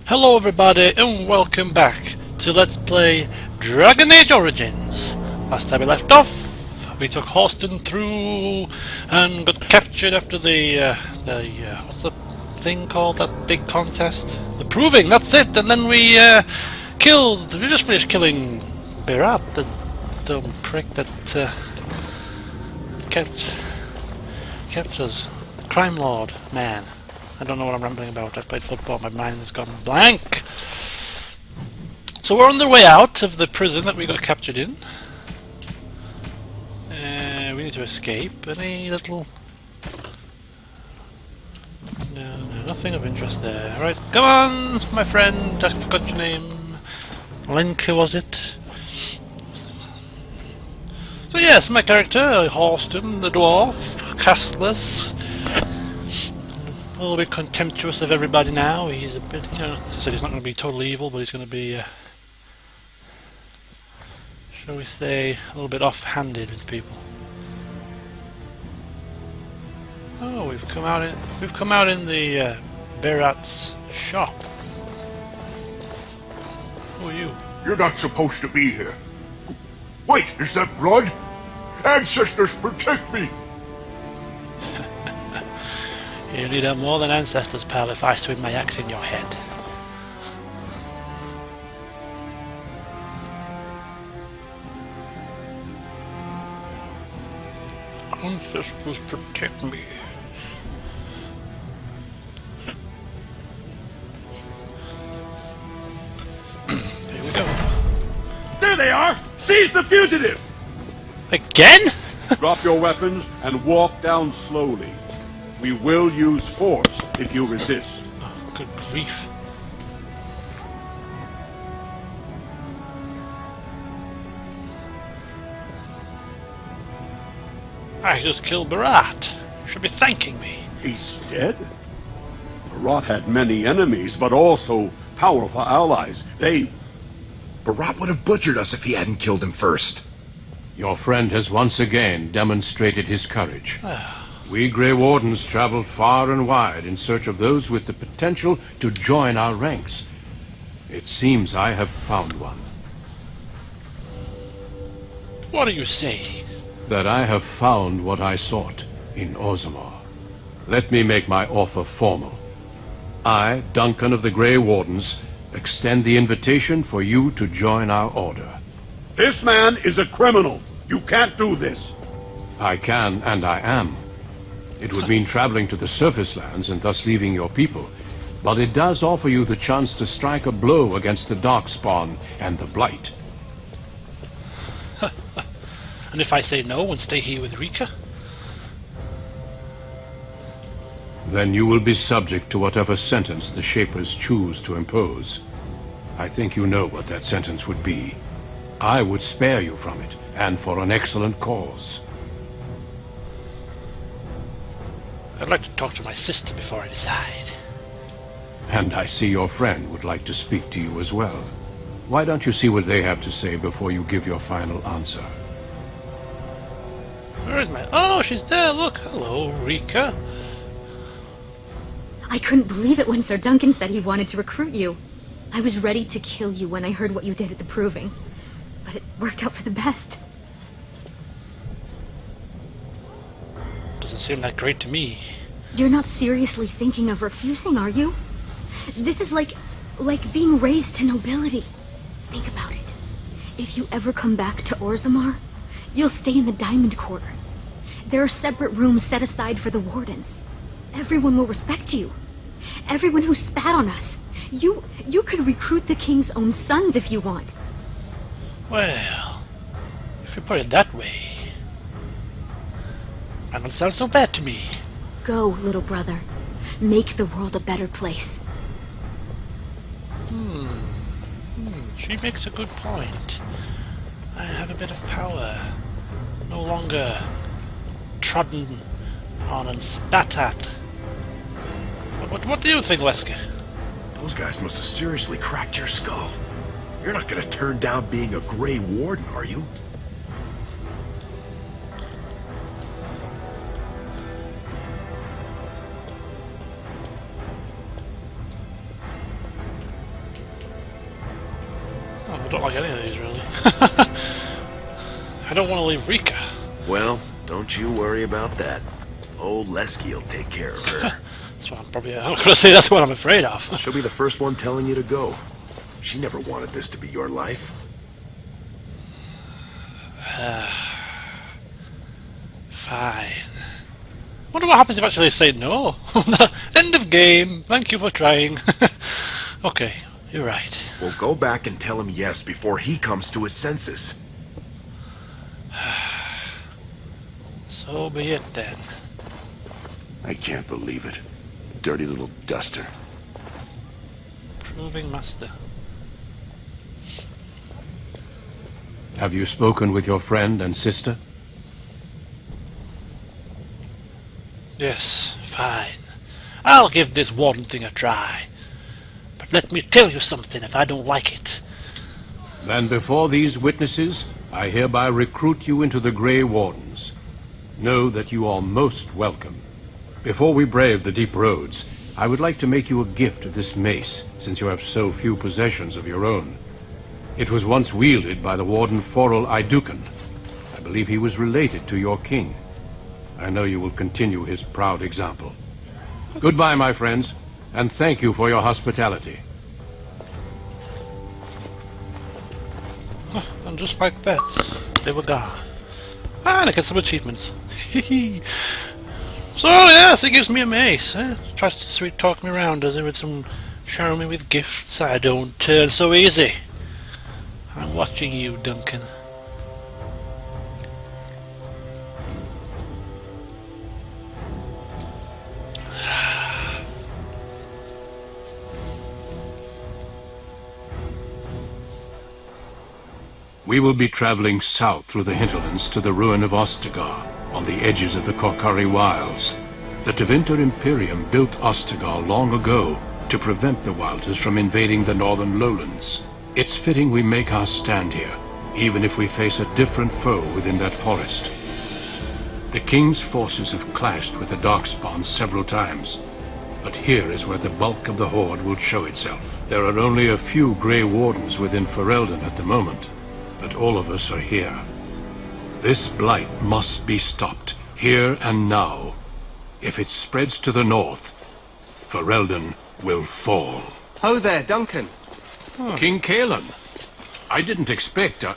Hello everybody and welcome back to Let's Play Dragon Age Origins. Last time we left off, we took Halston through and got captured after the what's the thing called, that big contest? The Proving, that's it! And then we just finished killing Berat, the dumb prick that kept us. Crime Lord, man. I don't know what I'm rambling about. I've played football, my mind has gone blank. So we're on the way out of the prison that we got captured in. We need to escape. Any little... No, nothing of interest there. Right, come on, my friend. I forgot your name. Lenke, was it? So yes, my character, Halston, the dwarf, castless. A little bit contemptuous of everybody now. He's a bit, as I said, he's not going to be totally evil, but he's going to be, shall we say, a little bit off-handed with people. Oh, we've come out in the Berat's shop. Who are you? You're not supposed to be here. Wait, is that blood? Ancestors, protect me! You need have more than ancestors, pal, if I swing my axe in your head. Ancestors, protect me. Here we go. There they are! Seize the fugitives! Again? Drop your weapons and walk down slowly. We will use force if you resist. Oh, good grief. I just killed Berat. You should be thanking me. He's dead? Berat had many enemies, but also powerful allies. Berat would have butchered us if he hadn't killed him first. Your friend has once again demonstrated his courage. We Grey Wardens travel far and wide in search of those with the potential to join our ranks. It seems I have found one. What are you saying? That I have found what I sought in Orzammar. Let me make my offer formal. I, Duncan of the Grey Wardens, extend the invitation for you to join our order. This man is a criminal. You can't do this. I can, and I am. It would mean traveling to the surface lands and thus leaving your people, but it does offer you the chance to strike a blow against the Darkspawn and the Blight. And if I say no and stay here with Rika? Then you will be subject to whatever sentence the Shapers choose to impose. I think you know what that sentence would be. I would spare you from it, and for an excellent cause. I'd like to talk to my sister before I decide. And I see your friend would like to speak to you as well. Why don't you see what they have to say before you give your final answer? Where is my... Oh, she's there, look! Hello, Rika. I couldn't believe it when Sir Duncan said he wanted to recruit you. I was ready to kill you when I heard what you did at the Proving. But it worked out for the best. Doesn't seem that great to me. You're not seriously thinking of refusing, are you? This is like being raised to nobility. Think about it. If you ever come back to Orzammar, you'll stay in the Diamond Quarter. There are separate rooms set aside for the Wardens. Everyone will respect you. Everyone who spat on us. You could recruit the King's own sons if you want. Well, if you put it that way, that don't sound so bad to me. Go, little brother. Make the world a better place. She makes a good point. I have a bit of power. No longer trodden on and spat at. What do you think, Wesker? Those guys must have seriously cracked your skull. You're not gonna turn down being a Grey Warden, are you? I don't like any of these, really. I don't want to leave Rika. Well, don't you worry about that. Old Lesky will take care of her. That's what I'm gonna say that's what I'm afraid of. She'll be the first one telling you to go. She never wanted this to be your life. Fine. Wonder what happens if actually they say no. End of game. Thank you for trying. Okay, you're right. We'll go back and tell him yes before he comes to his senses. So be it then. I can't believe it. Dirty little duster. Proving master. Have you spoken with your friend and sister? Yes, fine. I'll give this warden thing a try. But let me tell you something if I don't like it. Then before these witnesses, I hereby recruit you into the Grey Wardens. Know that you are most welcome. Before we brave the deep roads, I would like to make you a gift of this mace, since you have so few possessions of your own. It was once wielded by the Warden Forel Idukan. I believe he was related to your king. I know you will continue his proud example. Goodbye, my friends, and thank you for your hospitality. And just like that, they were gone. And I get some achievements. So yes, it gives me a mace. Tries to sweet talk me around, does it, with some shower me with gifts. I don't turn so easy. I'm watching you, Duncan. We will be traveling south through the hinterlands to the ruin of Ostagar, on the edges of the Korcari Wilds. The Tevinter Imperium built Ostagar long ago to prevent the Wilders from invading the northern lowlands. It's fitting we make our stand here, even if we face a different foe within that forest. The King's forces have clashed with the Darkspawn several times, but here is where the bulk of the Horde will show itself. There are only a few Grey Wardens within Ferelden at the moment, but all of us are here. This blight must be stopped, here and now. If it spreads to the north, Ferelden will fall. Ho there, Duncan. King Cailan, I didn't expect A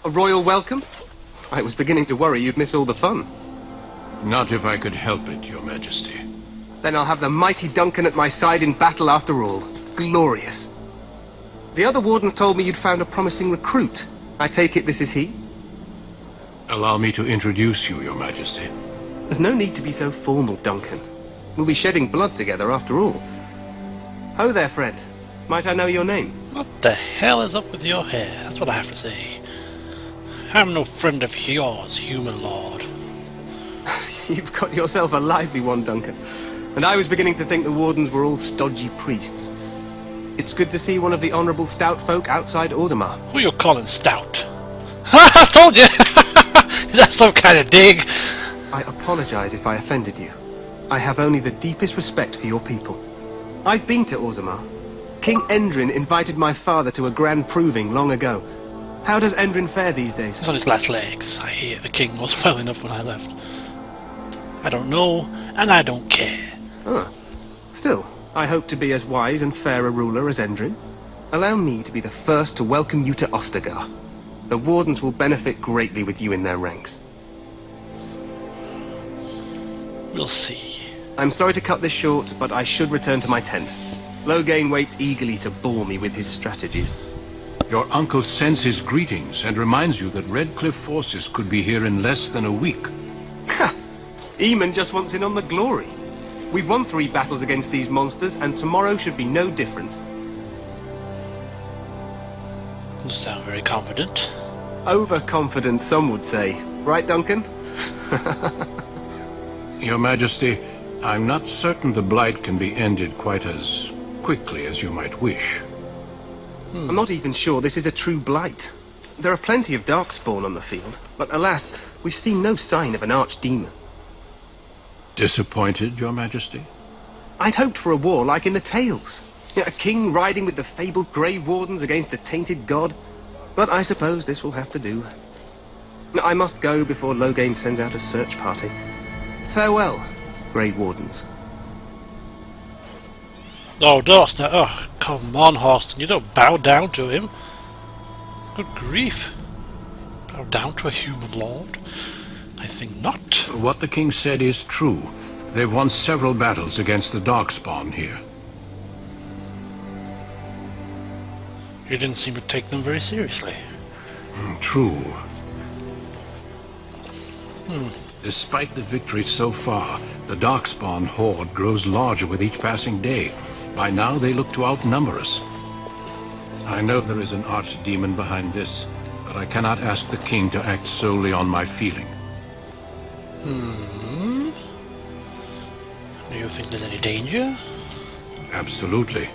royal welcome? I was beginning to worry you'd miss all the fun. Not if I could help it, Your Majesty. Then I'll have the mighty Duncan at my side in battle after all. Glorious. The other wardens told me you'd found a promising recruit. I take it this is he? Allow me to introduce you, Your Majesty. There's no need to be so formal, Duncan. We'll be shedding blood together after all. Ho there, friend. Might I know your name? What the hell is up with your hair? That's what I have to say. I'm no friend of yours, human lord. You've got yourself a lively one, Duncan. And I was beginning to think the wardens were all stodgy priests. It's good to see one of the honourable stout folk outside Orzammar. Who you calling stout? I told you! Is that some kind of dig? I apologize if I offended you. I have only the deepest respect for your people. I've been to Orzammar. King Endrin invited my father to a grand proving long ago. How does Endrin fare these days? He's on his last legs. I hear the king was well enough when I left. I don't know, and I don't care. Huh. Still, I hope to be as wise and fair a ruler as Endrin. Allow me to be the first to welcome you to Ostagar. The Wardens will benefit greatly with you in their ranks. We'll see. I'm sorry to cut this short, but I should return to my tent. Loghain waits eagerly to bore me with his strategies. Your uncle sends his greetings and reminds you that Redcliffe forces could be here in less than a week. Ha! Eamon just wants in on the glory. We've won 3 battles against these monsters, and tomorrow should be no different. You sound very confident. Overconfident, some would say. Right, Duncan? Your Majesty, I'm not certain the Blight can be ended quite as quickly as you might wish. I'm not even sure this is a true blight. There are plenty of Darkspawn on the field, but alas, we've seen no sign of an archdemon. Disappointed, Your Majesty? I'd hoped for a war like in the tales. A king riding with the fabled Grey Wardens against a tainted god? But I suppose this will have to do. I must go before Loghain sends out a search party. Farewell, Grey Wardens. Oh, Dorster, oh, come on, Horston, you don't bow down to him. Good grief. Bow down to a human lord? I think not. What the king said is true. They've won several battles against the Darkspawn here. You didn't seem to take them very seriously. True. Despite the victory so far, the Darkspawn horde grows larger with each passing day. By now, they look to outnumber us. I know there is an archdemon behind this, but I cannot ask the king to act solely on my feeling. Do you think there's any danger? Absolutely.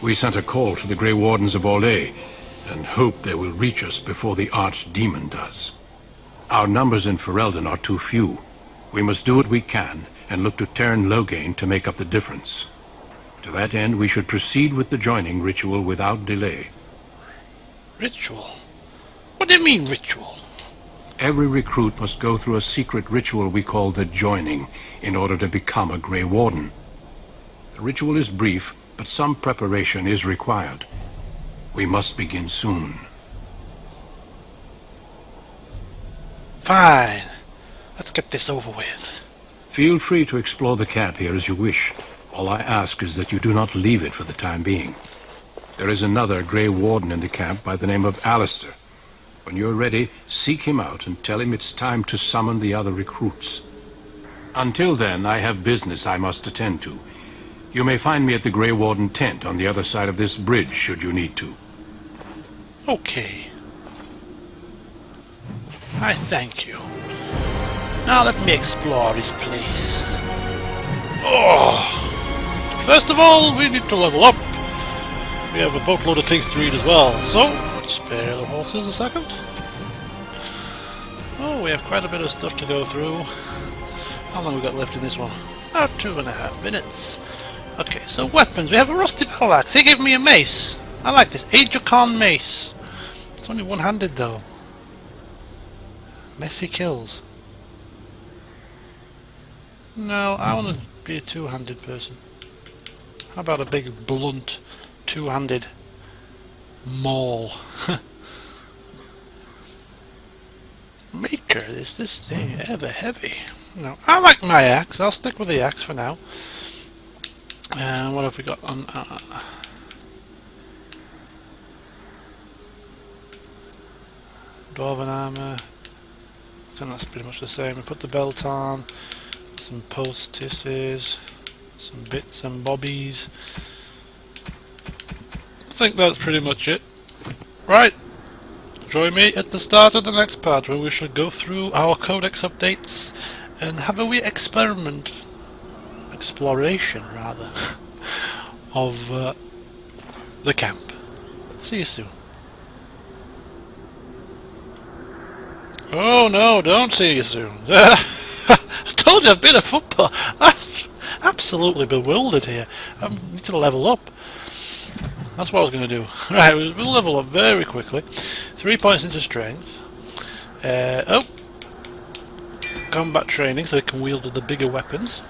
We sent a call to the Grey Wardens of Orlais, and hope they will reach us before the archdemon does. Our numbers in Ferelden are too few. We must do what we can, and look to Teyrn Loghain to make up the difference. To that end, we should proceed with the joining ritual without delay. Ritual? What do you mean, ritual? Every recruit must go through a secret ritual we call the joining, in order to become a Grey Warden. The ritual is brief, but some preparation is required. We must begin soon. Fine. Let's get this over with. Feel free to explore the camp here as you wish. All I ask is that you do not leave it for the time being. There is another Grey Warden in the camp by the name of Alistair. When you're ready, seek him out and tell him it's time to summon the other recruits. Until then, I have business I must attend to. You may find me at the Grey Warden tent on the other side of this bridge, should you need to. Okay. I thank you. Now let me explore this place. Oh! First of all, we need to level up. We have a boatload of things to read as well, so spare the horses a second. Oh, we have quite a bit of stuff to go through. How long have we got left in this one? About 2.5 minutes. Okay, so weapons. We have a rusty battle axe. He gave me a mace. I like this. Age of Khan mace. It's only one-handed though. Messy kills. No, I want to be a two-handed person. How about a big, blunt, two-handed maul? Maker, is this thing ever heavy? No, I like my axe. I'll stick with the axe for now. What have we got on? Dwarven armor. I think that's pretty much the same. We put the belt on, some postices, some bits and bobbies. I think that's pretty much it. Right. Join me at the start of the next part where we shall go through our codex updates and have a wee exploration rather, of the camp. See you soon. Oh no, don't see you soon. I told you I've been a football. I'm absolutely bewildered here. I need to level up. That's what I was going to do. Right, we'll level up very quickly. 3 points into strength. Combat training so we can wield the bigger weapons.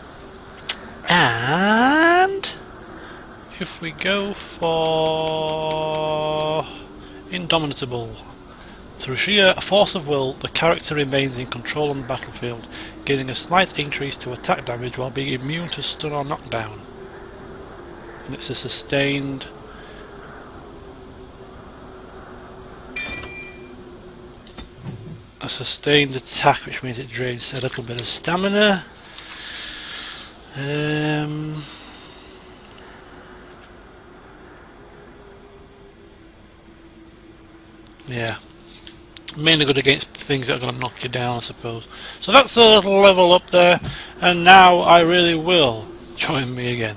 And if we go for Indomitable, through sheer force of will, the character remains in control on the battlefield, gaining a slight increase to attack damage while being immune to stun or knockdown. And it's a sustained attack, which means it drains a little bit of stamina. Yeah. Mainly good against things that are going to knock you down, I suppose. So that's a little level up there, and now I really will join me again.